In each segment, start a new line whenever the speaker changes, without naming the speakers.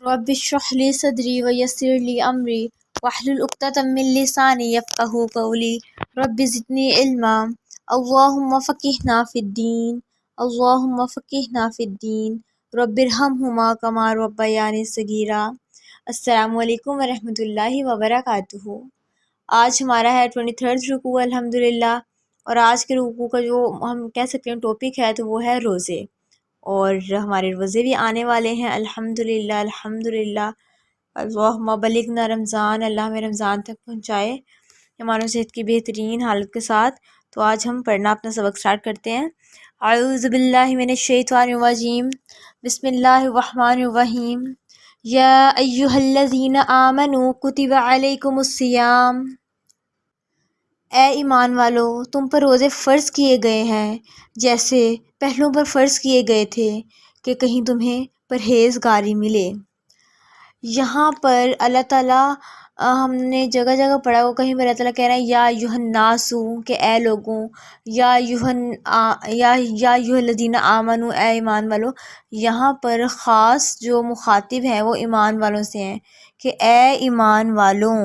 رب اشرح لی صدری ویسر لی امری واحلل عقدۃ من لسانی یفقہوا قولی رب زدنی علما اللہم فقہنا فی الدین اللہم فقہنا فی الدین رب ارحمہما کما ربیانی صغیرا۔ السلام علیکم ورحمۃ اللہ وبرکاتہ۔ آج ہمارا ہے 23rd رکوع الحمدللہ، اور آج کے رکوع کا جو ہم کہہ سکتے ہیں ٹاپک ہے تو وہ ہے روزے، اور ہمارے روزے بھی آنے والے ہیں الحمدللہ الحمدللہ۔ اللہم بلغنا رمضان، اللہ ہمیں رمضان تک پہنچائے ایمان و صحت کی بہترین حالت کے ساتھ۔ تو آج ہم پڑھنا اپنا سبق سٹارٹ کرتے ہیں۔ اعوذ باللہ من الشیطان الرجیم، بسم اللہ الرحمن الرحیم۔ یا ایہا الذین آمنوا کتب علیکم الصیام، اے ایمان والو تم پر روزے فرض کیے گئے ہیں جیسے پہلوں پر فرض کیے گئے تھے کہ کہیں تمہیں پرہیزگاری ملے۔ یہاں پر اللہ تعالیٰ ہم نے جگہ جگہ پڑھا وہ، کہیں پر اللہ تعالیٰ کہہ رہے ہیں یا ایھا الناس کہ اے لوگوں، یا ایھا الذین آمنوا اے ایمان والو۔ یہاں پر خاص جو مخاطب ہیں وہ ایمان والوں سے ہیں کہ اے ایمان والوں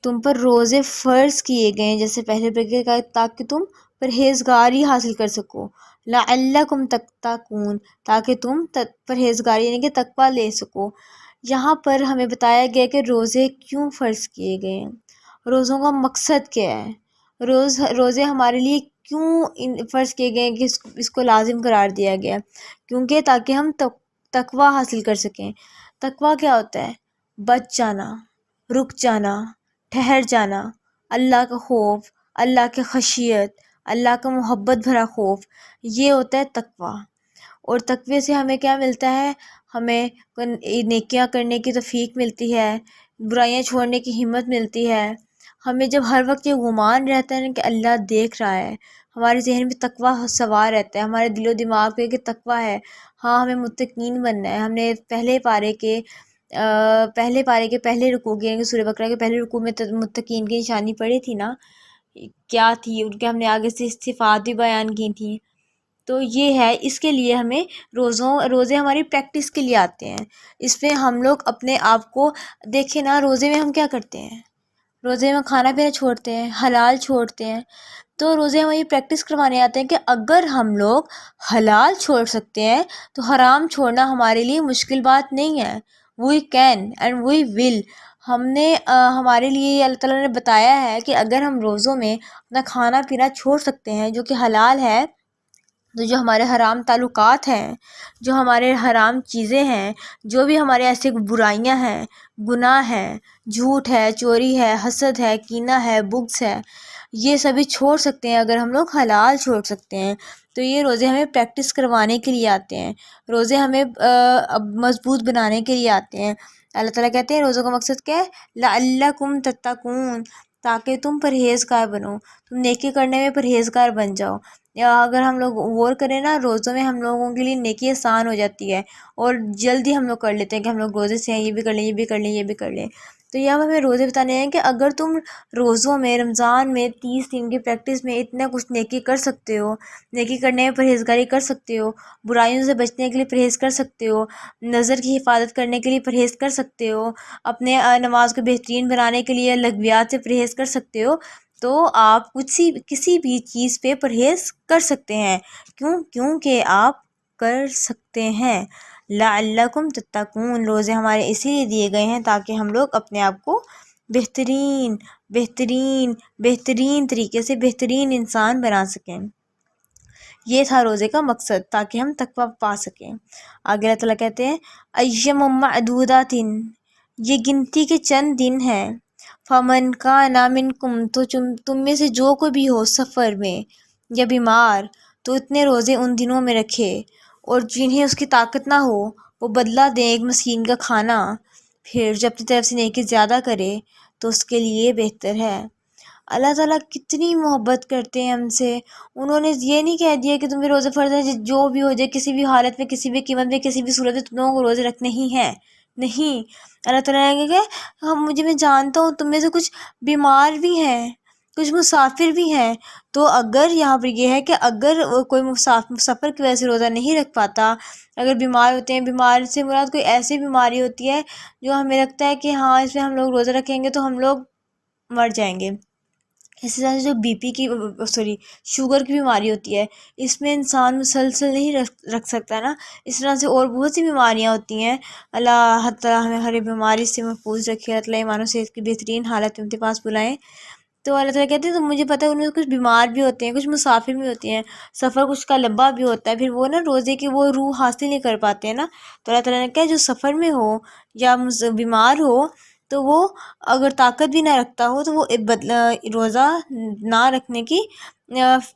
تم پر روزے فرض کیے گئے ہیں جیسے پہلے پر، تاکہ تم پرہیزگاری حاصل کر سکو، لعلکم تتقون تاکہ تم پرہیزگاری یعنی کہ تقویٰ لے سکو۔ یہاں پر ہمیں بتایا گیا کہ روزے کیوں فرض کیے گئے ہیں، روزوں کا مقصد کیا ہے، روزے ہمارے لیے کیوں فرض کیے گئے ہیں کہ اس کو لازم قرار دیا گیا، کیونکہ تاکہ ہم تقویٰ حاصل کر سکیں۔ تقویٰ کیا ہوتا ہے؟ بچ جانا، رک جانا، ٹھہر جانا، اللہ کا خوف، اللہ کی خشیت، اللہ کا محبت بھرا خوف، یہ ہوتا ہے تقویٰ۔ اور تقوی سے ہمیں کیا ملتا ہے؟ ہمیں نیکیاں کرنے کی توفیق ملتی ہے، برائیاں چھوڑنے کی ہمت ملتی ہے۔ ہمیں جب ہر وقت یہ گمان رہتا ہے کہ اللہ دیکھ رہا ہے، ہمارے ذہن میں تقویٰ سوار رہتا ہے، ہمارے دل و دماغ پہ کہ تقویٰ ہے، ہاں ہمیں متقین بننا ہے۔ ہم نے پہلے پارے کے پہلے رکوع کے سورہ بقرہ کے پہلے رکوع میں متقین کی نشانی پڑھی تھی نا، کیا تھی ان کے، ہم نے آگے سے صفات بھی بیان کی تھیں۔ تو یہ ہے، اس کے لیے ہمیں روزے ہماری پریکٹس کے لیے آتے ہیں۔ اس میں ہم لوگ اپنے آپ کو دیکھیں نا، روزے میں ہم کیا کرتے ہیں؟ روزے میں کھانا پینا چھوڑتے ہیں، حلال چھوڑتے ہیں۔ تو روزے ہماری پریکٹس کروانے آتے ہیں کہ اگر ہم لوگ حلال چھوڑ سکتے ہیں تو حرام چھوڑنا ہمارے لیے مشکل بات نہیں ہے۔ وی کین اینڈ وی ول، ہمارے لیے اللہ تعالیٰ نے بتایا ہے کہ اگر ہم روزوں میں اپنا کھانا پینا چھوڑ سکتے ہیں جو کہ حلال ہے، تو جو ہمارے حرام تعلقات ہیں، جو ہمارے حرام چیزیں ہیں، جو بھی ہمارے ایسے برائیاں ہیں، گناہ ہیں، جھوٹ ہے، چوری ہے، حسد ہے، کینہ ہے، بغض ہے، یہ سبھی چھوڑ سکتے ہیں اگر ہم لوگ حلال چھوڑ سکتے ہیں۔ تو یہ روزے ہمیں پریکٹس کروانے کے لیے آتے ہیں، روزے ہمیں مضبوط بنانے کے لیے آتے ہیں۔ اللہ تعالیٰ کہتے ہیں روزوں کا مقصد کیا ہے؟ لعلکم تتقون تاکہ تم پرہیزگار بنو، تم نیکی کرنے میں پرہیزگار بن جاؤ۔ یا اگر ہم لوگ غور کریں نا، روزوں میں ہم لوگوں کے لیے نیکی آسان ہو جاتی ہے، اور جلدی ہم لوگ کر لیتے ہیں کہ ہم لوگ روزے سے ہیں، یہ بھی کر لیں، یہ بھی کر لیں، یہ بھی کر لیں۔ تو یہ ہمیں روزے بتانے ہیں کہ اگر تم روزوں میں، رمضان میں 30 دن کی پریکٹس میں اتنا کچھ نیکی کر سکتے ہو، نیکی کرنے میں پرہیزگاری کر سکتے ہو، برائیوں سے بچنے کے لیے پرہیز کر سکتے ہو، نظر کی حفاظت کرنے کے لیے پرہیز کر سکتے ہو، اپنے نماز کو بہترین بنانے کے لیے لغویات سے پرہیز کر سکتے ہو، تو آپ کسی بھی چیز پہ پرہیز کر سکتے ہیں۔ کیونکہ آپ کر سکتے ہیں۔ لعلکم تتقون، روزے ہمارے اسی لیے دیے گئے ہیں تاکہ ہم لوگ اپنے آپ کو بہترین طریقے سے بہترین انسان بنا سکیں۔ یہ تھا روزے کا مقصد، تاکہ ہم تقویٰ پا سکیں۔ آگے اللہ تعالیٰ کہتے ہیں ایام معدودات، یہ گنتی کے چند دن ہیں۔ فمن کان منکم، تو تم میں سے جو کوئی بھی ہو سفر میں یا بیمار، تو اتنے روزے ان دنوں میں رکھے، اور جنہیں اس کی طاقت نہ ہو وہ بدلہ دیں ایک مسکین کا کھانا، پھر جب اپنی طرف سے نیکی زیادہ کرے تو اس کے لیے بہتر ہے۔ اللہ تعالیٰ کتنی محبت کرتے ہیں ہم سے، انہوں نے یہ نہیں کہہ دیا کہ تمہیں روزے فرض ہے جو بھی ہو جائے، کسی بھی حالت میں، کسی بھی قیمت میں، کسی بھی صورت میں تم لوگوں کو روزے رکھنے ہی ہیں۔ نہیں، اللہ تعالیٰ نے کہا میں جانتا ہوں تم میں سے کچھ بیمار بھی ہیں، کچھ مسافر بھی ہیں۔ تو اگر یہاں پر یہ ہے کہ اگر کوئی سفر کی وجہ سے روزہ نہیں رکھ پاتا، اگر بیمار ہوتے ہیں، بیمار سے مراد کوئی ایسی بیماری ہوتی ہے جو ہمیں لگتا ہے کہ ہاں اس میں ہم لوگ روزہ رکھیں گے تو ہم لوگ مر جائیں گے، اسی طرح سے جو بی پی کی شوگر کی بیماری ہوتی ہے، اس میں انسان مسلسل نہیں رکھ سکتا نا، اس طرح سے اور بہت سی بیماریاں ہوتی ہیں۔ اللہ تعالیٰ ہمیں ہر بیماری سے محفوظ رکھے، اللہ تعالیٰ ایمان و صحت کی بہترین حالت میں کے پاس بلائیں۔ تو اللہ تعالیٰ کہتے ہیں تو مجھے پتہ ہے ان میں کچھ بیمار بھی ہوتے ہیں، کچھ مسافر بھی ہوتے ہیں، سفر کچھ کا لمبا بھی ہوتا ہے، پھر وہ نا روزے کی وہ روح حاصل نہیں کر پاتے ہیں نا۔ تو اللہ تعالیٰ نے کہا جو سفر میں ہو یا بیمار ہو تو وہ اگر طاقت بھی نہ رکھتا ہو تو وہ روزہ نہ رکھنے کی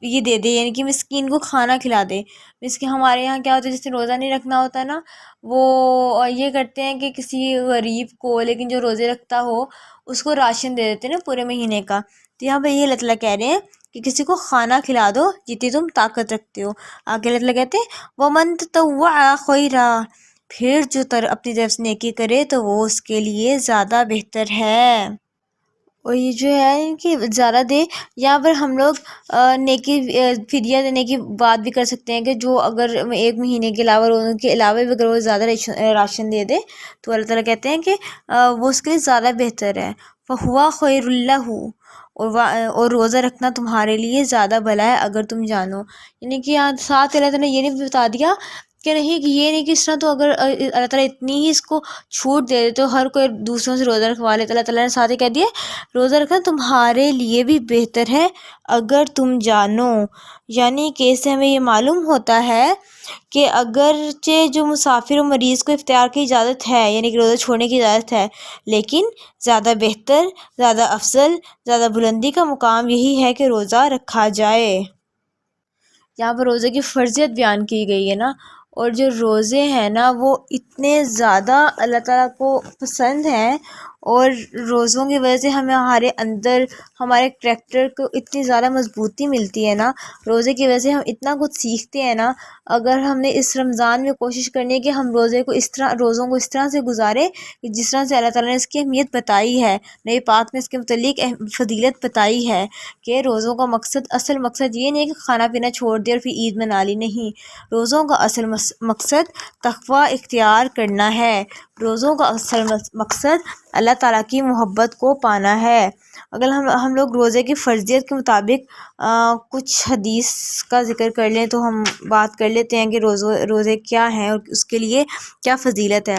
یہ دے دے، یعنی کہ مسکین کو کھانا کھلا دے۔ مسکین ہمارے یہاں کیا ہوتا ہے، جس نے روزہ نہیں رکھنا ہوتا نا وہ یہ کرتے ہیں کہ کسی غریب کو، لیکن جو روزے رکھتا ہو اس کو راشن دے دیتے ہیں نا پورے مہینے کا۔ تو یہاں پہ یہ اللہ تعالیٰ کہہ رہے ہیں کہ کسی کو کھانا کھلا دو جتنی تم طاقت رکھتے ہو۔ آگے اللہ تعالیٰ کہتے ہیں وَمَن تَطَوَّعَ خَيْرًا، پھر جو اپنی طرف سے نیکی کرے تو وہ اس کے لیے زیادہ بہتر ہے۔ اور یہ جو ہے کہ زیادہ دے، یہاں پر ہم لوگ نیکی فدیہ دینے کی بات بھی کر سکتے ہیں کہ جو اگر ایک مہینے کے علاوہ روزوں کے علاوہ بھی اگر وہ زیادہ راشن دے دے تو اللہ تعالیٰ کہتے ہیں کہ وہ اس کے لیے زیادہ بہتر ہے۔ فَهُوَ خَيْرٌ لَهُ، اور روزہ رکھنا تمہارے لیے زیادہ بھلا ہے اگر تم جانو۔ یعنی کہ یہاں ساتھ اللہ تعالیٰ نے یہ نہیں بتا دیا کہ نہیں کہ یہ نہیں کہ اس طرح تو اگر اللہ تعالیٰ اتنی ہی اس کو چھوٹ دے دے تو ہر کوئی دوسروں سے روزہ رکھوا لے، تو اللہ تعالیٰ نے ساتھ ہی کہہ دیا روزہ رکھنا تمہارے لیے بھی بہتر ہے اگر تم جانو۔ یعنی کہ اس سے ہمیں یہ معلوم ہوتا ہے کہ اگرچہ جو مسافر و مریض کو افطار کی اجازت ہے، یعنی کہ روزہ چھوڑنے کی اجازت ہے، لیکن زیادہ بہتر، زیادہ افضل، زیادہ بلندی کا مقام یہی ہے کہ روزہ رکھا جائے۔ یہاں پر روزے کی فرضیت بیان کی گئی ہے نا، اور جو روزے ہیں نا وہ اتنے زیادہ اللہ تعالیٰ کو پسند ہیں، اور روزوں کی وجہ سے ہمیں ہمارے اندر ہمارے کریکٹر کو اتنی زیادہ مضبوطی ملتی ہے نا، روزے کی وجہ سے ہم اتنا کچھ سیکھتے ہیں نا۔ اگر ہم نے اس رمضان میں کوشش کرنی ہے کہ ہم روزوں کو اس طرح سے گزارے کہ جس طرح سے اللہ تعالیٰ نے اس کی اہمیت بتائی ہے، نبی پاک نے اس کے متعلق فضیلت بتائی ہے کہ روزوں کا اصل مقصد یہ نہیں ہے کہ کھانا پینا چھوڑ دے اور پھر عید منا لی، نہیں، روزوں کا اصل مقصد تقوی اختیار کرنا ہے، روزوں کا اصل مقصد اللہ تعالیٰ کی محبت کو پانا ہے۔ اگر ہم لوگ روزے کی فرضیت کے مطابق کچھ حدیث کا ذکر کر لیں تو ہم بات کر لیتے ہیں کہ روزے کیا ہیں اور اس کے لیے کیا فضیلت ہے۔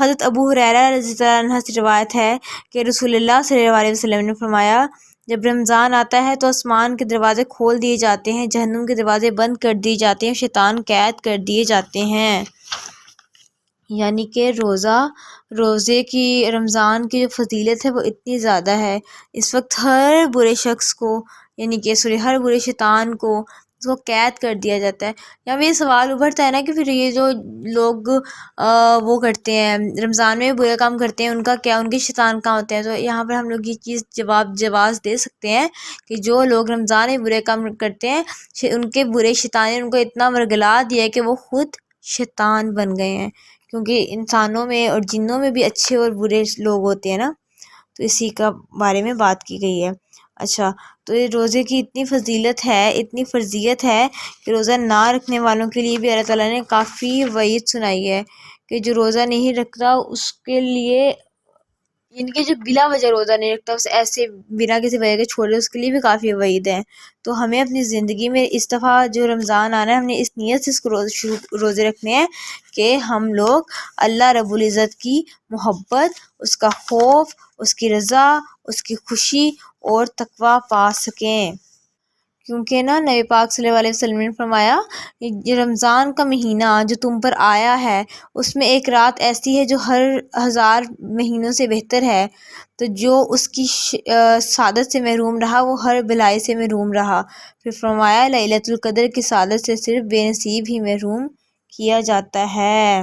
حضرت ابو ہریرہ رضی اللہ عنہ سے روایت ہے کہ رسول اللہ صلی اللہ علیہ وسلم نے فرمایا جب رمضان آتا ہے تو آسمان کے دروازے کھول دیے جاتے ہیں، جہنم کے دروازے بند کر دیے جاتے ہیں، شیطان قید کر دیے جاتے ہیں۔ یعنی کہ روزے کی رمضان کی جو فضیلت ہے وہ اتنی زیادہ ہے، اس وقت ہر برے شخص کو، یعنی کہ ہر برے شیطان کو اس کو قید کر دیا جاتا ہے۔ یہاں پہ یہ سوال ابھرتا ہے نا کہ پھر یہ جو لوگ وہ کرتے ہیں رمضان میں برے کام کرتے ہیں، ان کا کیا، ان کے شیطان کہاں ہوتے ہیں؟ تو یہاں پر ہم لوگ یہ چیز جواز دے سکتے ہیں کہ جو لوگ رمضان میں برے کام کرتے ہیں ان کے برے شیطان نے ان کو اتنا ورگلا دیا ہے کہ وہ خود شیطان بن گئے ہیں، کیونکہ انسانوں میں اور جنوں میں بھی اچھے اور برے لوگ ہوتے ہیں نا، تو اسی کا بارے میں بات کی گئی ہے۔ اچھا، تو یہ روزے کی اتنی فضیلت ہے، اتنی فرضیت ہے کہ روزہ نہ رکھنے والوں کے لیے بھی اللہ تعالیٰ نے کافی وعید سنائی ہے کہ جو روزہ نہیں رکھتا اس کے لیے، ان کے جو بلا وجہ روزہ نہیں رکھتا، اس ایسے بنا کسی وجہ کے چھوڑے، اس کے لیے بھی کافی وعید ہے۔ تو ہمیں اپنی زندگی میں اس دفعہ جو رمضان آنا ہے ہم نے اس نیت سے اس کو روزے رکھنے ہیں کہ ہم لوگ اللہ رب العزت کی محبت، اس کا خوف، اس کی رضا، اس کی خوشی اور تقوی پا سکیں۔ کیونکہ نا نبی پاک صلی اللہ علیہ وسلم نے فرمایا یہ رمضان کا مہینہ جو تم پر آیا ہے اس میں ایک رات ایسی ہے جو ہر 1000 مہینوں سے بہتر ہے، تو جو اس کی سعادت سے محروم رہا وہ ہر بھلائی سے محروم رہا۔ پھر فرمایا لیلۃ القدر کی سعادت سے صرف بے نصیب ہی محروم کیا جاتا ہے۔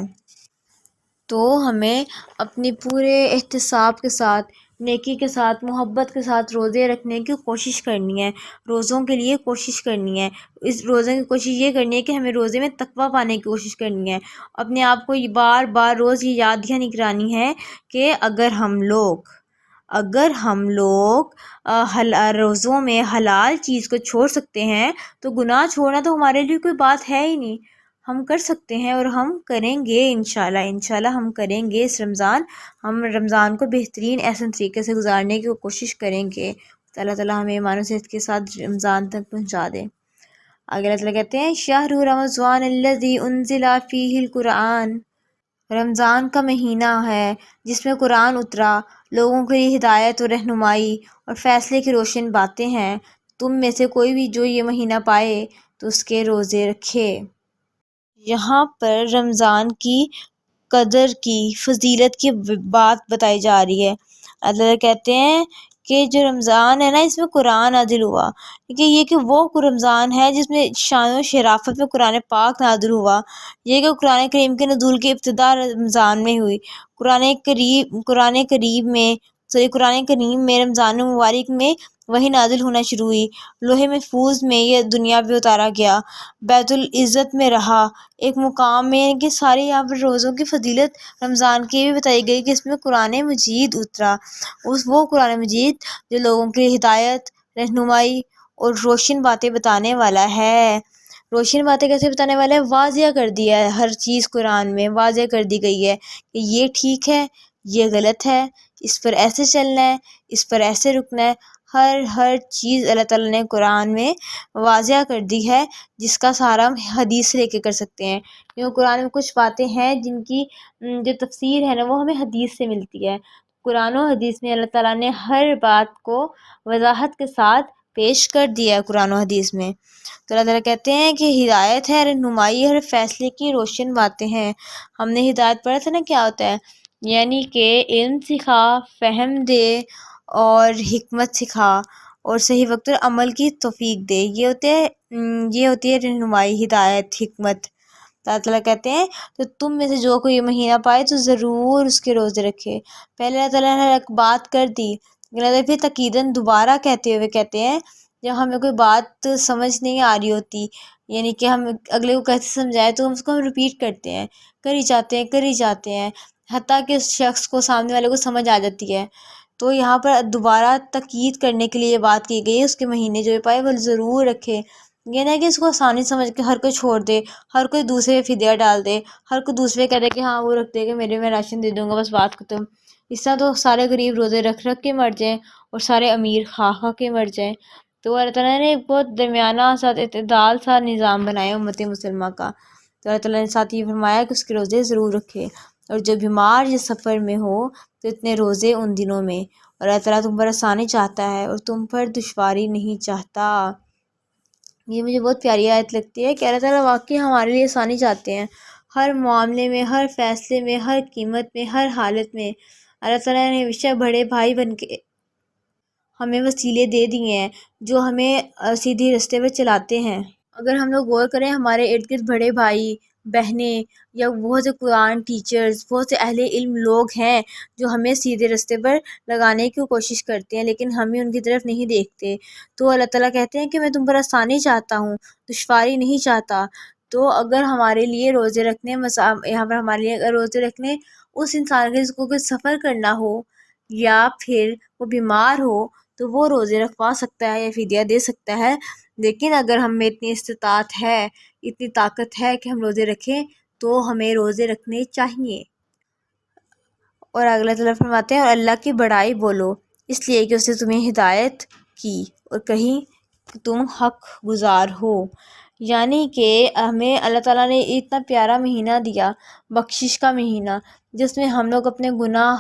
تو ہمیں اپنی پورے احتساب کے ساتھ، نیکی کے ساتھ، محبت کے ساتھ روزے رکھنے کی کوشش کرنی ہے، روزوں کے لیے کوشش کرنی ہے۔ اس روزے کی کوشش یہ کرنی ہے کہ ہمیں روزے میں تقویٰ پانے کی کوشش کرنی ہے، اپنے آپ کو بار بار روز یہ یاد دہانی کرانی ہے کہ اگر ہم لوگ روزوں میں حلال چیز کو چھوڑ سکتے ہیں تو گناہ چھوڑنا تو ہمارے لیے کوئی بات ہے ہی نہیں، ہم کر سکتے ہیں اور ہم کریں گے انشاءاللہ ہم کریں گے اس رمضان، ہم رمضان کو بہترین احسن طریقے سے گزارنے کی کوشش کریں گے۔ اللہ تعالیٰ ہمیں ایمان و صحت کے ساتھ رمضان تک پہنچا دے۔ آگے اللہ تعالیٰ کہتے ہیں شہر رمضان الذی انزل فیہ القرآن، رمضان کا مہینہ ہے جس میں قرآن اترا، لوگوں کے لیے ہدایت اور رہنمائی اور فیصلے کی روشن باتیں ہیں۔ تم میں سے کوئی بھی جو یہ مہینہ پائے تو اس کے روزے رکھے۔ یہاں پر رمضان کی قدر کی، فضیلت کی بات بتائی جا رہی ہے۔ اللہ کہتے ہیں کہ جو رمضان ہے نا، اس میں قرآن نازل ہوا، یہ کہ وہ رمضان ہے جس میں شان و شرافت میں قرآن پاک نازل ہوا، یہ کہ قرآن کریم کے نزول کی ابتدا رمضان میں ہوئی۔ قرآن کریم میں رمضان مبارک میں وہی نازل ہونا شروع ہوئی، لوح محفوظ میں یہ دنیا پہ اتارا گیا، بیت العزت میں رہا ایک مقام میں، کہ سارے یہاں پر روزوں کی فضیلت رمضان کی بھی بتائی گئی کہ اس میں قرآن مجید اترا، وہ قرآن مجید جو لوگوں کے لیے ہدایت، رہنمائی اور روشن باتیں بتانے والا ہے۔ روشن باتیں کیسے بتانے والا ہے؟ واضح کر دیا ہے، ہر چیز قرآن میں واضح کر دی گئی ہے کہ یہ ٹھیک ہے، یہ غلط ہے، اس پر ایسے چلنا ہے، اس پر ایسے رکنا ہے، ہر چیز اللہ تعالیٰ نے قرآن میں واضح کر دی ہے، جس کا سہارا ہم حدیث سے لے کے کر سکتے ہیں، کیونکہ قرآن میں کچھ باتیں ہیں جن کی جو تفسیر ہے نا وہ ہمیں حدیث سے ملتی ہے۔ قرآن و حدیث میں اللہ تعالیٰ نے ہر بات کو وضاحت کے ساتھ پیش کر دیا ہے قرآن و حدیث میں۔ تو اللہ تعالیٰ کہتے ہیں کہ ہدایت ہے، رہنمائی، ہر فیصلے کی روشن باتیں ہیں۔ ہم نے ہدایت پڑھا تھا نا کیا ہوتا ہے، یعنی کہ علم سکھا، فہم دے اور حکمت سکھا اور صحیح وقت اور عمل کی توفیق دے، یہ ہوتی ہے رہنمائی، ہدایت، حکمت۔ اللہ تعالیٰ کہتے ہیں تو تم میں سے جو کوئی یہ مہینہ پائے تو ضرور اس کے روزے رکھے۔ پہلے اللہ تعالیٰ نے ایک بات کر دی، اللہ تعالیٰ پھر تاکیداً دوبارہ کہتے ہوئے کہتے ہیں جب ہمیں کوئی بات سمجھ نہیں آ رہی ہوتی، یعنی کہ ہم اگلے کو کیسے سمجھائے تو اس کو ہم ریپیٹ کرتے ہیں، کر ہی جاتے ہیں حتیٰ کہ اس شخص کو، سامنے والے کو سمجھ آ جاتی ہے۔ تو یہاں پر دوبارہ تاکید کرنے کے لیے یہ بات کی گئی ہے اس کے مہینے جو پائے وہ ضرور رکھے، یہ نہیں کہ اس کو آسانی سمجھ کے ہر کوئی چھوڑ دے، ہر کوئی دوسرے پہ فدیہ ڈال دے، ہر کوئی دوسرے کہہ دے کہ ہاں وہ رکھ دے گا، میں راشن دے دوں گا، بس بات ختم۔ اس طرح تو سارے غریب روزے رکھ کے مر جائیں اور سارے امیر خواہ کے مر جائیں۔ تو اللہ تعالیٰ نے ایک بہت درمیانہ ساتھ اعتدال سا نظام بنایا امت مسلمہ کا۔ تو اللہ تعالیٰ نے ساتھ یہ فرمایا کہ اس کے روزے ضرور رکھے، اور جو بیمار یا سفر میں ہو تو اتنے روزے ان دنوں میں، اور اللہ تعالیٰ تم پر آسانی چاہتا ہے اور تم پر دشواری نہیں چاہتا۔ یہ مجھے بہت پیاری آیت لگتی ہے کہ اللہ تعالیٰ واقعی ہمارے لیے آسانی چاہتے ہیں، ہر معاملے میں، ہر فیصلے میں، ہر قیمت میں، ہر حالت میں۔ اللہ تعالیٰ نے ہمیشہ بڑے بھائی بن کے ہمیں وسیلے دے دیے ہیں جو ہمیں سیدھی رستے پر چلاتے ہیں۔ اگر ہم لوگ غور کریں، ہمارے ارد گرد بڑے بھائی بہنیں یا بہت سے قرآن ٹیچرز، بہت سے اہل علم لوگ ہیں جو ہمیں سیدھے رستے پر لگانے کی کوشش کرتے ہیں، لیکن ہم ان کی طرف نہیں دیکھتے۔ تو اللہ تعالیٰ کہتے ہیں کہ میں تم پر آسانی چاہتا ہوں، دشواری نہیں چاہتا۔ تو اگر ہمارے لیے روزے رکھنے، یہاں پر ہمارے لیے اگر روزے رکھنے اس انسان کے جس کو کوئی سفر کرنا ہو یا پھر وہ بیمار ہو تو وہ روزے رکھوا سکتا ہے یا فدیہ دے سکتا ہے، لیکن اگر ہم میں اتنی استطاعت ہے، اتنی طاقت ہے کہ ہم روزے رکھیں تو ہمیں روزے رکھنے چاہیے۔ اور اللہ تعالیٰ فرماتے ہیں اور اللہ کی بڑائی بولو اس لیے کہ اس نے تمہیں ہدایت کی اور کہیں کہ تم حق گزار ہو، یعنی کہ ہمیں اللہ تعالیٰ نے اتنا پیارا مہینہ دیا، بخشش کا مہینہ، جس میں ہم لوگ اپنے گناہ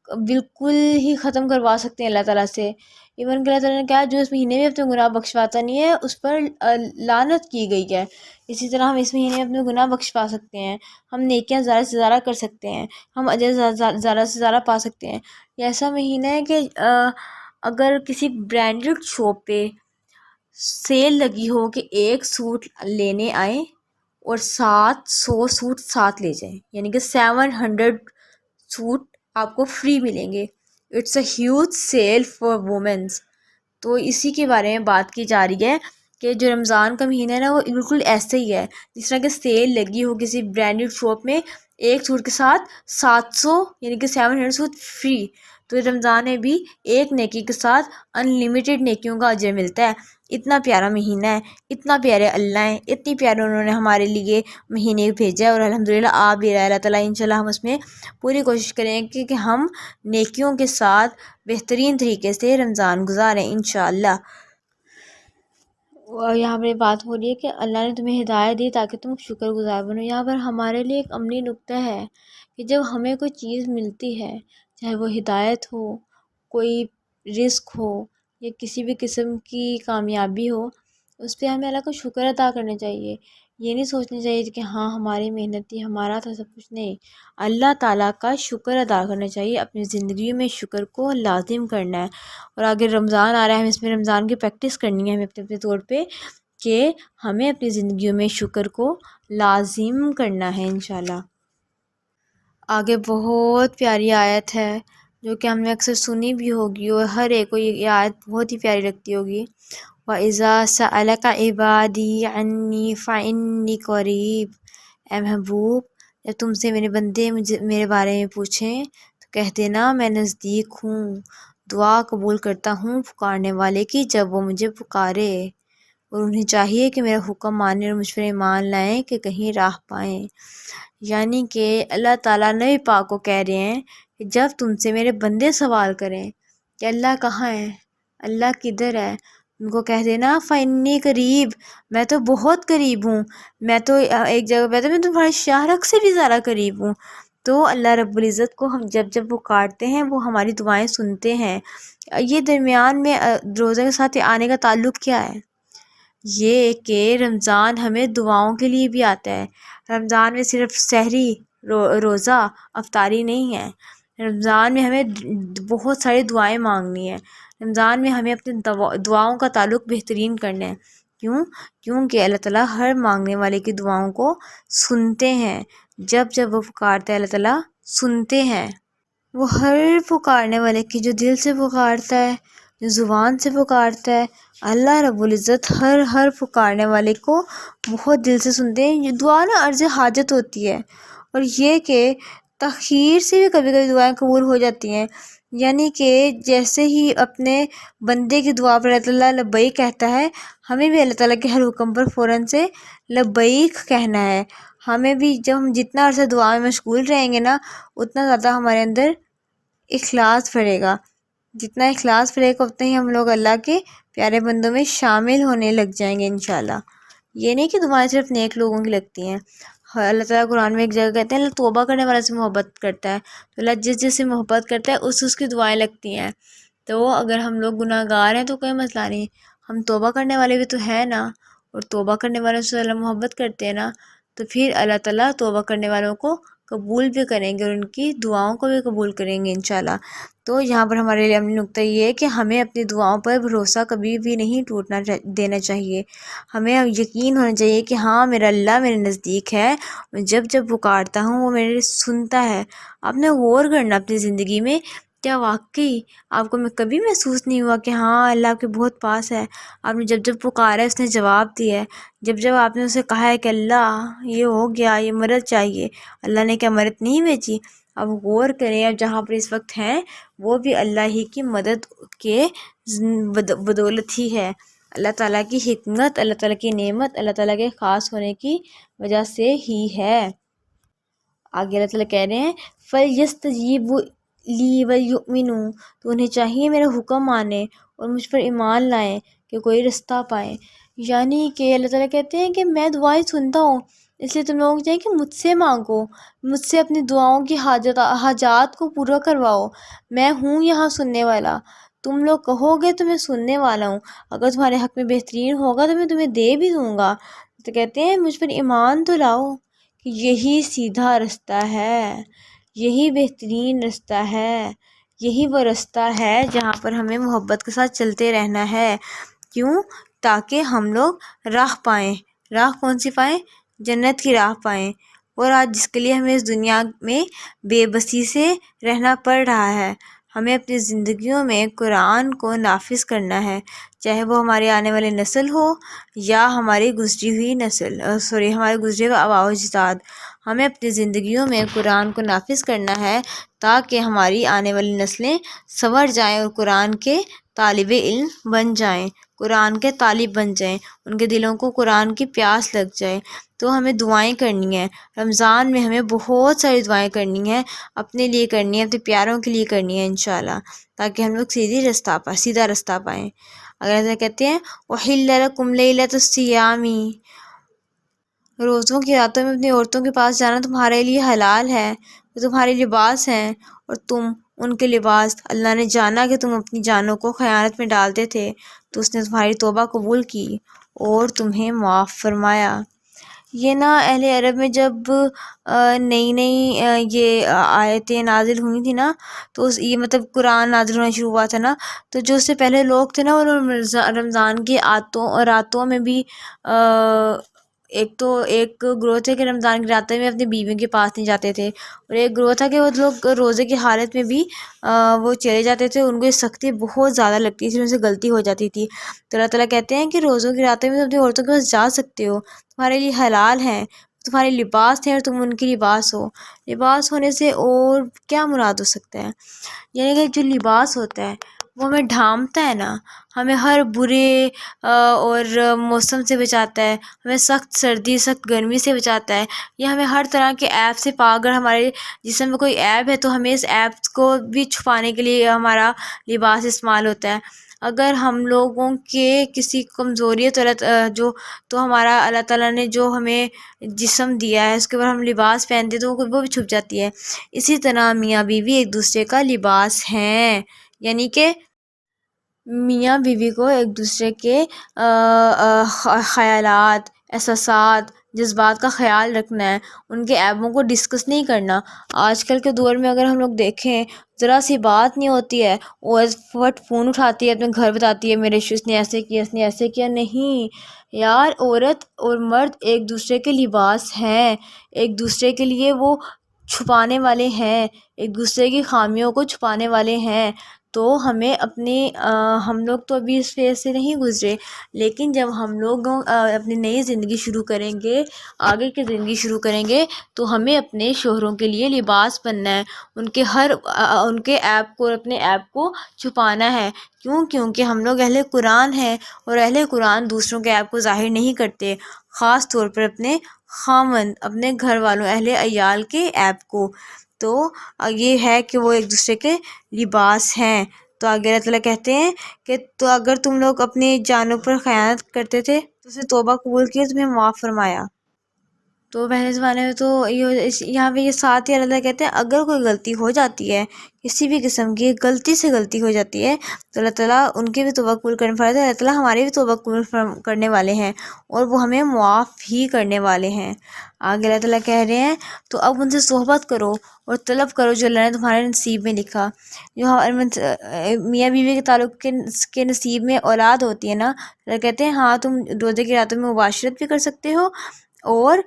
بالکل ہی ختم کروا سکتے ہیں اللہ تعالیٰ سے۔ ایون کہ اللہ تعالیٰ نے کہا جو اس مہینے میں اپنے گناہ بخشواتا نہیں ہے اس پر لعنت کی گئی ہے۔ اسی طرح ہم اس مہینے میں اپنے گناہ بخشوا سکتے ہیں، ہم نیکیاں زیادہ سے زیادہ کر سکتے ہیں، ہم اجر زیادہ سے زیادہ پا سکتے ہیں۔ یہ ایسا مہینہ ہے کہ اگر کسی برانڈڈ شاپ پہ سیل لگی ہو کہ ایک سوٹ لینے آئیں اور 700 سوٹ ساتھ لے جائیں، یعنی کہ 700 سوٹ آپ کو فری ملیں گے، it's a huge sale for womens. تو اسی کے بارے میں بات کی جا رہی ہے کہ جو رمضان کا مہینہ ہے نا وہ بالکل ایسے ہی ہے، جس طرح کہ سیل لگی ہو کسی برانڈڈ شاپ میں ایک سوٹ کے ساتھ 700 یعنی کہ 700 سوٹ فری۔ تو رمضان میں بھی ایک نیکی کے ساتھ انلمیٹڈ نیکیوں کا اجر ملتا ہے۔ اتنا پیارا مہینہ ہے، اتنا پیارے اللہ ہیں، اتنی پیارے انہوں نے ہمارے لیے مہینے بھیجا ہے، اور الحمدللہ آ بھی رہا ہے۔ اللہ تعالیٰ انشاءاللہ ہم اس میں پوری کوشش کریں کہ ہم نیکیوں کے ساتھ بہترین طریقے سے رمضان گزاریں انشاءاللہ۔ اور یہاں پر بات ہو رہی ہے کہ اللہ نے تمہیں ہدایت دی تاکہ تم شکر گزار بنو۔ یہاں پر ہمارے لیے ایک عملی نکتہ ہے کہ جب ہمیں کوئی چیز ملتی ہے، چاہے وہ ہدایت ہو، کوئی رزق ہو، یا کسی بھی قسم کی کامیابی ہو، اس پہ ہمیں اللہ کا شکر ادا کرنا چاہیے۔ یہ نہیں سوچنا چاہیے کہ ہاں ہماری محنت تھی، ہمارا تھا سب کچھ، نہیں، اللہ تعالیٰ کا شکر ادا کرنا چاہیے۔ اپنی زندگی میں شکر کو لازم کرنا ہے، اور اگر رمضان آ رہا ہے ہمیں اس میں رمضان کی پریکٹس کرنی ہے ہمیں اپنے اپنے طور پہ، کہ ہمیں اپنی زندگیوں میں شکر کو لازم کرنا ہے انشاءاللہ۔ آگے بہت پیاری آیت ہے جو کہ ہم نے اکثر سنی بھی ہوگی، اور ہر ایک کو یہ آیت بہت ہی پیاری لگتی ہوگی۔ وَإِذَا سَأَلَكَ عِبَادِي عَنِّي فَإِنِّي قَرِيبٌ۔ اے محبوب، جب تم سے میرے بندے میرے بارے میں پوچھیں تو کہہ دینا میں نزدیک ہوں، دعا قبول کرتا ہوں پکارنے والے کی جب وہ مجھے پکارے، اور انہیں چاہیے کہ میرا حکم مانیں اور مجھ پر ایمان لائیں کہ کہیں راہ پائیں۔ یعنی کہ اللہ تعالیٰ نبی پاک کو کہہ رہے ہیں کہ جب تم سے میرے بندے سوال کریں کہ اللہ کہاں ہے، اللہ کدھر ہے، ان کو کہہ دینا فَإِنِّي قریب، میں تو بہت قریب ہوں، میں تو ایک جگہ پہ میں تمہارے شاہرگ سے بھی زیادہ قریب ہوں۔ تو اللہ رب العزت کو ہم جب پکارتے ہیں وہ ہماری دعائیں سنتے ہیں۔ یہ درمیان میں روزہ کے ساتھ آنے کا تعلق کیا ہے؟ یہ کہ رمضان ہمیں دعاؤں کے لیے بھی آتا ہے۔ رمضان میں صرف سحری روزہ افطاری نہیں ہے، رمضان میں ہمیں بہت ساری دعائیں مانگنی ہیں، رمضان میں ہمیں اپنے دعاؤں کا تعلق بہترین کرنا ہے۔ کیونکہ اللہ تعالیٰ ہر مانگنے والے کی دعاؤں کو سنتے ہیں، جب وہ پکارتا ہے اللہ تعالیٰ سنتے ہیں۔ وہ ہر پکارنے والے کی جو دل سے پکارتا ہے، جو زبان سے پکارتا ہے، اللہ رب العزت ہر پکارنے والے کو بہت دل سے سنتے ہیں۔ یہ دعا نا عرض حاجت ہوتی ہے، اور یہ کہ تاخیر سے بھی کبھی کبھی دعائیں قبول ہو جاتی ہیں، یعنی کہ جیسے ہی اپنے بندے کی دعا پر اللہ تعالیٰ لبیک کہتا ہے، ہمیں بھی اللہ تعالیٰ کے ہر حکم پر فوراً سے لبیک کہنا ہے۔ ہمیں بھی جب ہم جتنا عرصہ دعا میں مشغول رہیں گے نا، اتنا زیادہ ہمارے اندر اخلاص بڑھے گا، جتنا اخلاص بڑھے گا اتنا ہی ہم لوگ اللہ کے پیارے بندوں میں شامل ہونے لگ جائیں گے انشاءاللہ۔ یہ نہیں کہ دعائیں صرف نیک لوگوں کی لگتی ہیں۔ اللہ تعالیٰ قرآن میں ایک جگہ کہتے ہیں اللہ توبہ کرنے والے سے محبت کرتا ہے، تو اللہ جس سے محبت کرتا ہے اس کی دعائیں لگتی ہیں۔ تو اگر ہم لوگ گناہ گار ہیں تو کوئی مسئلہ نہیں، ہم توبہ کرنے والے بھی تو ہیں نا، اور توبہ کرنے والوں سے اللہ محبت کرتے ہیں نا، تو پھر اللہ تعالیٰ توبہ کرنے والوں کو قبول بھی کریں گے، اور ان کی دعاؤں کو بھی قبول کریں گے انشاءاللہ۔ تو یہاں پر ہمارے لیے عملی نکتہ یہ ہے کہ ہمیں اپنی دعاؤں پر بھروسہ کبھی بھی نہیں ٹوٹنا دینا چاہیے۔ ہمیں یقین ہونا چاہیے کہ ہاں میرا اللہ میرے نزدیک ہے، جب پکارتا ہوں وہ میرے سنتا ہے۔ آپ نے غور کرنا اپنی زندگی میں، کیا واقعی آپ کو کبھی محسوس نہیں ہوا کہ ہاں اللہ آپ کے بہت پاس ہے؟ آپ نے جب پکارا ہے اس نے جواب دیا ہے، جب آپ نے اسے کہا ہے کہ اللہ یہ ہو گیا، یہ مدد چاہیے، اللہ نے کیا مدد نہیں بھیجی؟ اب غور کریں، اب جہاں پر اس وقت ہیں وہ بھی اللہ ہی کی مدد کے بدولت ہی ہے، اللہ تعالیٰ کی حکمت، اللہ تعالیٰ کی نعمت، اللہ تعالیٰ کے خاص ہونے کی وجہ سے ہی ہے۔ آگے اللہ تعالیٰ کہہ رہے ہیں فَلْيَسْتَجِيبُوا لِي وَلْيُؤْمِنُوا، تو انہیں چاہیے میرا حکم مانیں اور مجھ پر ایمان لائیں کہ کوئی رستہ پائیں۔ یعنی کہ اللہ تعالیٰ کہتے ہیں کہ میں دعائیں سنتا ہوں، اس لیے تم لوگ چاہیے کہ مجھ سے مانگو، مجھ سے اپنی دعاؤں کی حاجات کو پورا کرواؤ، میں ہوں یہاں سننے والا، تم لوگ کہو گے تو میں سننے والا ہوں، اگر تمہارے حق میں بہترین ہوگا تو میں تمہیں دے بھی دوں گا۔ تو کہتے ہیں مجھ پر ایمان تو لاؤ کہ یہی سیدھا رستہ ہے، یہی بہترین رستہ ہے، یہی وہ رستہ ہے جہاں پر ہمیں محبت کے ساتھ چلتے رہنا ہے۔ کیوں؟ تاکہ ہم لوگ راہ پائیں۔ راہ کون سی پائیں؟ جنت کی راہ پائیں۔ اور آج جس کے لیے ہمیں اس دنیا میں بے بسی سے رہنا پڑ رہا ہے، ہمیں اپنی زندگیوں میں قرآن کو نافذ کرنا ہے، چاہے وہ ہماری آنے والی نسل ہو یا ہماری گزری ہوئی نسل ہمارے گزرے ہوئے آباء و اجداد۔ ہمیں اپنی زندگیوں میں قرآن کو نافذ کرنا ہے تاکہ ہماری آنے والی نسلیں سنور جائیں اور قرآن کے طالب علم بن جائیں، قرآن کے طالب بن جائیں، ان کے دلوں کو قرآن کی پیاس لگ جائے۔ تو ہمیں دعائیں کرنی ہیں، رمضان میں ہمیں بہت ساری دعائیں کرنی ہیں، اپنے لیے کرنی ہے، اپنے پیاروں کے لیے کرنی ہے انشاءاللہ، تاکہ ہم لوگ سیدھا رستہ پائیں۔ اگر ایسا کہتے ہیں وَحِلَّ لَكُمْ لَيْلَةُ الصِّيَامِ، روزوں کی راتوں میں اپنی عورتوں کے پاس جانا تمہارے لیے حلال ہے، وہ تمہارے لباس ہیں اور تم ان کے لباس۔ اللہ نے جانا کہ تم اپنی جانوں کو خیانت میں ڈالتے تھے تو اس نے تمہاری توبہ قبول کی اور تمہیں معاف فرمایا۔ یہ نا اہل عرب میں جب نئی یہ آیتیں نازل ہوئی تھی نا، تو یہ مطلب قرآن نازل ہونا شروع ہوا تھا نا، تو جو اس سے پہلے لوگ تھے نا، وہ رمضان کی راتوں میں بھی ایک گروہ تھے کہ رمضان کی راتوں میں اپنی بیویوں کے پاس نہیں جاتے تھے، اور ایک گروہ تھا کہ وہ لوگ روزے کی حالت میں بھی وہ چلے جاتے تھے، ان کو یہ سختی بہت زیادہ لگتی تھی، ان سے غلطی ہو جاتی تھی۔ تو اللہ تعالیٰ کہتے ہیں کہ روزوں کی راتوں میں تم اپنی عورتوں کے پاس جا سکتے ہو، تمہارے لیے حلال ہیں، تمہارے لباس ہیں اور تم ان کی لباس ہو۔ لباس ہونے سے اور کیا مراد ہو سکتا ہے؟ یعنی کہ جو لباس ہوتا ہے وہ ہمیں ڈھانپتا ہے نا، ہمیں ہر برے اور موسم سے بچاتا ہے، ہمیں سخت سردی سخت گرمی سے بچاتا ہے، یہ ہمیں ہر طرح کے عیب سے اگر ہمارے جسم میں کوئی عیب ہے تو ہمیں اس عیب کو بھی چھپانے کے لیے ہمارا لباس استعمال ہوتا ہے۔ اگر ہم لوگوں کے کسی کمزوری تو ہمارا اللہ تعالیٰ نے جو ہمیں جسم دیا ہے اس کے اوپر ہم لباس پہنتے تو وہ بھی چھپ جاتی ہے۔ اسی طرح میاں بیوی ایک دوسرے کا لباس ہیں، یعنی کہ میاں بیوی کو ایک دوسرے کے خیالات، احساسات، جذبات کا خیال رکھنا ہے، ان کے عیبوں کو ڈسکس نہیں کرنا۔ آج کل کے دور میں اگر ہم لوگ دیکھیں، ذرا سی بات نہیں ہوتی ہے اور فٹ فون اٹھاتی ہے، اپنے گھر بتاتی ہے میرے اس نے ایسے کیا، اس نے ایسے کیا۔ نہیں یار، عورت اور مرد ایک دوسرے کے لباس ہیں، ایک دوسرے کے لیے وہ چھپانے والے ہیں، ایک دوسرے کی خامیوں کو چھپانے والے ہیں۔ تو ہمیں ہم لوگ تو ابھی اس فیز سے نہیں گزرے، لیکن جب ہم لوگ اپنی نئی زندگی شروع کریں گے، آگے کی زندگی شروع کریں گے، تو ہمیں اپنے شوہروں کے لیے لباس بننا ہے، ان کے عیب کو اور اپنے عیب کو چھپانا ہے۔ کیونکہ ہم لوگ اہل قرآن ہیں، اور اہل قرآن دوسروں کے عیب کو ظاہر نہیں کرتے، خاص طور پر اپنے خاوند، اپنے گھر والوں، اہل عیال کے عیب کو۔ تو یہ ہے کہ وہ ایک دوسرے کے لباس ہیں۔ تو آگے اللہ تعالیٰ کہتے ہیں کہ تو اگر تم لوگ اپنی جانوں پر خیانت کرتے تھے تو اسے توبہ قبول کی، تمہیں معاف فرمایا۔ تو پہلے زمانے میں تو یہاں پہ یہ ساتھ ہی اللہ کہتے ہیں اگر کوئی غلطی ہو جاتی ہے، کسی بھی قسم کی غلطی سے غلطی ہو جاتی ہے، تو اللہ تعالیٰ ان کے بھی توبہ قبول کرنے والے ہیں، اللہ تعالیٰ ہمارے بھی توبہ قبول کرنے والے ہیں، اور وہ ہمیں معاف بھی کرنے والے ہیں۔ آگے اللہ تعالیٰ کہہ رہے ہیں تو اب ان سے صحبت کرو اور طلب کرو جو اللہ نے تمہارے نصیب میں لکھا۔ جو میاں بیوی کے تعلق کے نصیب میں اولاد ہوتی ہے نا، اللہ کہتے ہیں ہاں تم روزے کی راتوں میں مباشرت بھی کر سکتے ہو، اور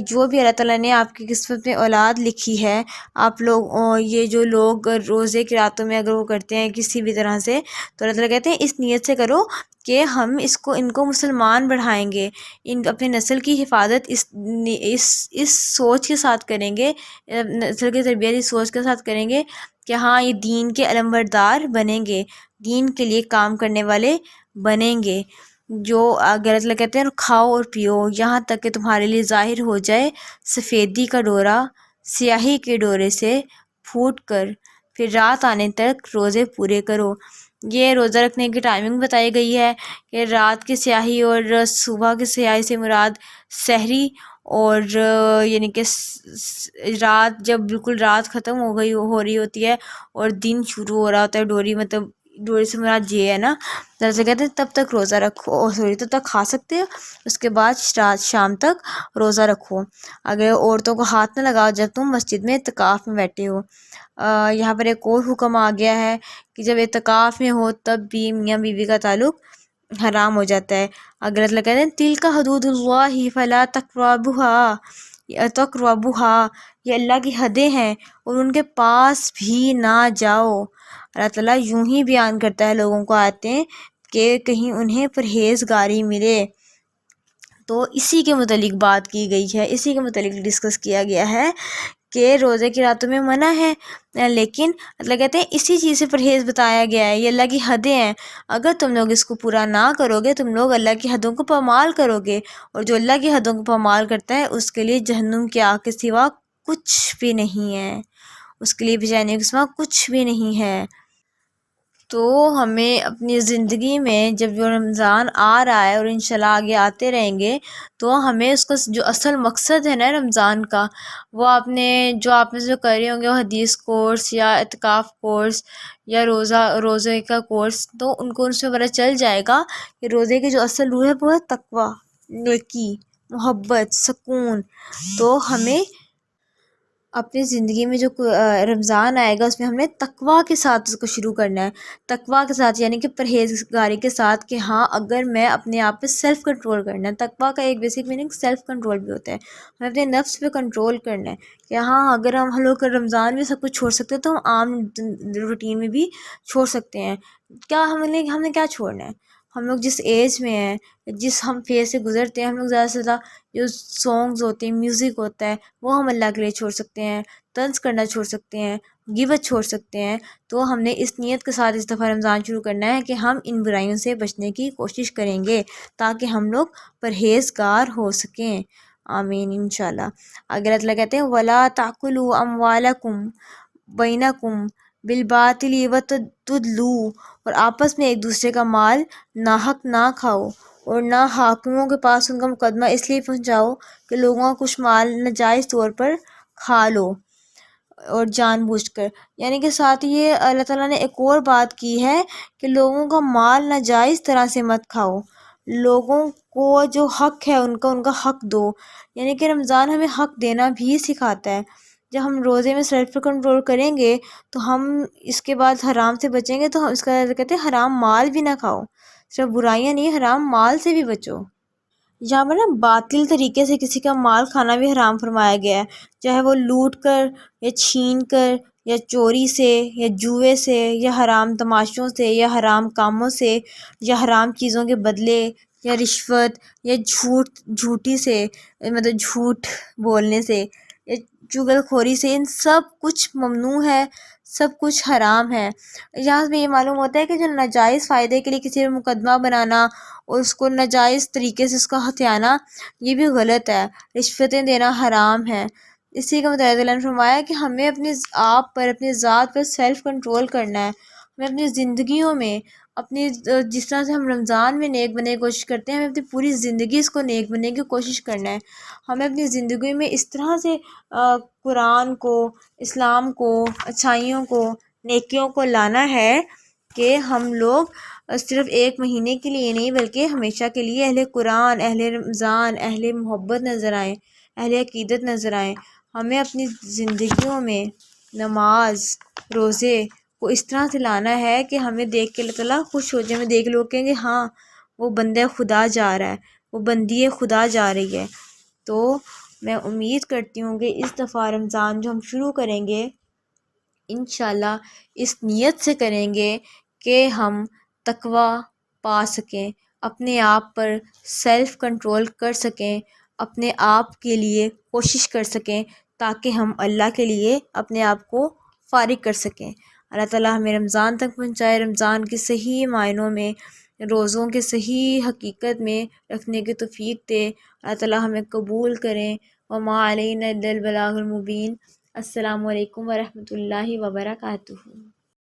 جو بھی اللہ تعالیٰ نے آپ کی قسمت میں اولاد لکھی ہے، آپ لوگ یہ جو لوگ روزے کی راتوں میں اگر وہ کرتے ہیں کسی بھی طرح سے، تو اللہ تعالیٰ کہتے ہیں اس نیت سے کرو کہ ہم ان کو مسلمان بڑھائیں گے، اپنے نسل کی حفاظت اس سوچ کے ساتھ کریں گے، نسل کی تربیت اس سوچ کے ساتھ کریں گے کہ ہاں یہ دین کے علمبردار بنیں گے، دین کے لیے کام کرنے والے بنیں گے۔ جو اگر اللہ کہتے ہیں کھاؤ اور پیو یہاں تک کہ تمہارے لیے ظاہر ہو جائے سفیدی کا ڈورا سیاہی کے ڈورے سے پھوٹ کر، پھر رات آنے تک روزے پورے کرو۔ یہ روزہ رکھنے کی ٹائمنگ بتائی گئی ہے کہ رات کی سیاہی اور صبح کی سیاہی سے مراد سحری، اور یعنی کہ رات جب بالکل رات ختم ہو رہی ہوتی ہے اور دن شروع ہو رہا ہوتا ہے، ڈوری سے مراد یہ ہے نا، جیسے کہتے ہیں تب تک روزہ رکھو، تب تک کھا سکتے ہو، اس کے بعد شام تک روزہ رکھو۔ اگر عورتوں کو ہاتھ نہ لگاؤ جب تم مسجد میں اعتکاف میں بیٹھے ہو۔ یہاں پر ایک اور حکم آ گیا ہے کہ جب اعتکاف میں ہو تب بھی میاں بیوی کا تعلق حرام ہو جاتا ہے۔ اگر اللہ کہتے ہیں تلک حدود اللہ فلا تقربوها، یہ اللہ کی حدیں ہیں اور ان کے پاس بھی نہ جاؤ۔ اللہ تعالیٰ یوں ہی بیان کرتا ہے لوگوں کو آتے کہ کہیں انہیں پرہیزگاری ملے۔ تو اسی کے متعلق بات کی گئی ہے، اسی کے متعلق ڈسکس کیا گیا ہے کہ روزے کی راتوں میں منع ہے، لیکن اللہ کہتے ہیں اسی چیز سے پرہیز بتایا گیا ہے، یہ اللہ کی حدیں ہیں، اگر تم لوگ اس کو پورا نہ کرو گے تم لوگ اللہ کی حدوں کو پامال کرو گے، اور جو اللہ کی حدوں کو پامال کرتا ہے اس کے لیے جہنم کی آگ کے سوا کچھ بھی نہیں ہے، اس کے لیے بجانے کے سوا کچھ بھی نہیں ہے۔ تو ہمیں اپنی زندگی میں جب جو رمضان آ رہا ہے اور انشاءاللہ آگے آتے رہیں گے، تو ہمیں اس کا جو اصل مقصد ہے نا رمضان کا، وہ آپ نے جو کر رہے ہوں گے وہ حدیث کورس یا اعتکاف کورس یا روزے کا کورس، تو ان کو ان سے پتہ چل جائے گا کہ روزے کی جو اصل روح ہے وہ ہے تقویٰ، نیکی، محبت، سکون۔ تو ہمیں اپنی زندگی میں جو رمضان آئے گا اس میں ہم نے تقویٰ کے ساتھ اس کو شروع کرنا ہے، تقویٰ کے ساتھ یعنی کہ پرہیزگاری کے ساتھ، کہ ہاں اگر میں اپنے آپ پہ سیلف کنٹرول کرنا ہے۔ تقویٰ کا ایک بیسک میننگ سیلف کنٹرول بھی ہوتا ہے، ہمیں اپنے نفس پہ کنٹرول کرنا ہے کہ ہاں اگر ہم لوگ رمضان میں سب کچھ چھوڑ سکتے ہیں تو ہم عام روٹین میں بھی چھوڑ سکتے ہیں۔ کیا ہم نے کیا چھوڑنا ہے؟ ہم لوگ جس ایج میں ہیں، جس ہم فیز سے گزرتے ہیں، ہم لوگ زیادہ سے زیادہ جو سانگز ہوتے ہیں، میوزک ہوتا ہے، وہ ہم اللہ کے لیے چھوڑ سکتے ہیں، طنز کرنا چھوڑ سکتے ہیں، غیبت چھوڑ سکتے ہیں۔ تو ہم نے اس نیت کے ساتھ اس دفعہ رمضان شروع کرنا ہے کہ ہم ان برائیوں سے بچنے کی کوشش کریں گے تاکہ ہم لوگ پرہیزگار ہو سکیں۔ آمین انشاءاللہ۔ اگر اللہ کہتے ہیں وَلَا تَأْكُلُوا أَمْوَالَكُمْ بَيْنَكُمْ بِالْبَاطِلِ وَتُدْلُوا، اور آپس میں ایک دوسرے کا مال ناحق نہ کھاؤ، اور نہ حاکموں کے پاس ان کا مقدمہ اس لیے پہنچاؤ کہ لوگوں کا کچھ مال ناجائز طور پر کھا لو اور جان بوجھ کر۔ یعنی کہ ساتھ یہ اللہ تعالیٰ نے ایک اور بات کی ہے کہ لوگوں کا مال ناجائز طرح سے مت کھاؤ، لوگوں کو جو حق ہے ان کا حق دو۔ یعنی کہ رمضان ہمیں حق دینا بھی سکھاتا ہے۔ جب ہم روزے میں سیلف پر کنٹرول کریں گے تو ہم اس کے بعد حرام سے بچیں گے، تو ہم اس کا کہتے ہیں حرام مال بھی نہ کھاؤ، صرف برائیاں نہیں، حرام مال سے بھی بچو۔ یہاں پر نا باطل طریقے سے کسی کا مال کھانا بھی حرام فرمایا گیا ہے، چاہے وہ لوٹ کر یا چھین کر یا چوری سے یا جوئے سے یا حرام تماشوں سے یا حرام کاموں سے یا حرام چیزوں کے بدلے یا رشوت یا جھوٹی سے، مطلب جھوٹ بولنے سے یا چغل خوری سے، ان سب کچھ ممنوع ہے، سب کچھ حرام ہے۔ یہاں سے یہ معلوم ہوتا ہے کہ جو ناجائز فائدے کے لیے کسی پر مقدمہ بنانا اور اس کو ناجائز طریقے سے اس کا ہتھیانا، یہ بھی غلط ہے، رشوتیں دینا حرام ہے۔ اسی کا متحد اللہ نے فرمایا کہ ہمیں اپنے آپ پر، اپنی ذات پر سیلف کنٹرول کرنا ہے، ہمیں اپنی زندگیوں میں اپنی جس طرح سے ہم رمضان میں نیک بننے کی کوشش کرتے ہیں، ہمیں اپنی پوری زندگی اس کو نیک بننے کی کوشش کرنا ہے۔ ہمیں اپنی زندگی میں اس طرح سے قرآن کو، اسلام کو، اچھائیوں کو، نیکیوں کو لانا ہے کہ ہم لوگ صرف ایک مہینے کے لیے نہیں بلکہ ہمیشہ کے لیے اہل قرآن، اہل رمضان، اہل محبت نظر آئیں، اہل عقیدت نظر آئیں۔ ہمیں اپنی زندگیوں میں نماز، روزے کو اس طرح سے لانا ہے کہ ہمیں دیکھ کے اللہ تعالیٰ خوش ہو جائے، ہمیں دیکھ لوگ کہیں گے ہاں وہ بندہ خدا جا رہا ہے، وہ بندی خدا جا رہی ہے۔ تو میں امید کرتی ہوں کہ اس دفعہ رمضان جو ہم شروع کریں گے انشاءاللہ اس نیت سے کریں گے کہ ہم تقویٰ پا سکیں، اپنے آپ پر سیلف کنٹرول کر سکیں، اپنے آپ کے لیے کوشش کر سکیں تاکہ ہم اللہ کے لیے اپنے آپ کو فارغ کر سکیں۔ اللہ تعالیٰ ہمیں رمضان تک پہنچائے، رمضان کے صحیح معنوں میں، روزوں کے صحیح حقیقت میں رکھنے کی توفیق دے۔ اللہ تعالیٰ ہمیں قبول کریں۔ وما علینا الا البلاغ المبین۔ السلام علیکم ورحمۃ اللہ وبرکاتہ۔